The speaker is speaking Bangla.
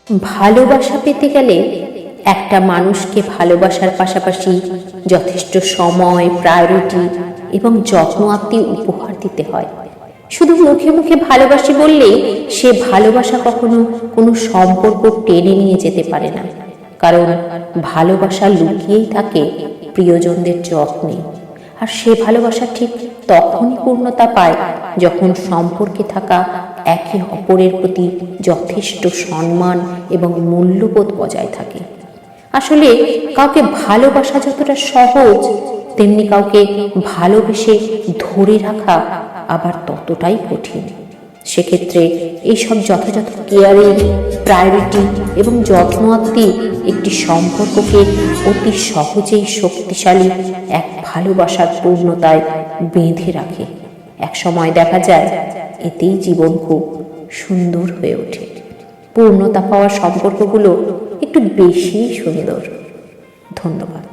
ভালোবাসা পেতে গেলে একটা মানুষকে ভালোবাসার পাশাপাশি যথেষ্ট সময়, প্রায়োরিটি এবং যত্ন আত্মীয় উপহার দিতে হয়। শুধু মুখে মুখে ভালোবাসি বললেই সে ভালোবাসা কখনো কোনো সম্পর্ক টেনে নিয়ে যেতে পারে না, কারণ ভালোবাসা লুকিয়েই থাকে প্রিয়জনদের যত্নে। আর সে ভালোবাসা ঠিক তখনই পূর্ণতা পায় যখন সম্পর্কে থাকা একে অপরের প্রতি যথেষ্ট সম্মান এবং মূল্যবোধ বজায় থাকে। আসলে কাউকে ভালোবাসা যতটা সহজ, তেমনি কাউকে ভালোবেসে ধরে রাখা আবার ততটাই কঠিন। সেক্ষেত্রে এইসব যথাযথ কেয়ারিং, প্রায়োরিটি এবং যত্নআত্তি একটি সম্পর্ককে অতি সহজেই শক্তিশালী এক ভালোবাসার পূর্ণতায় বেঁধে রাখে। এক সময় দেখা যায় এতেই জীবন খুব সুন্দর হয়ে ওঠে। পূর্ণতা পাওয়া সম্পর্কগুলো একটু বেশি সুন্দর। ধন্যবাদ।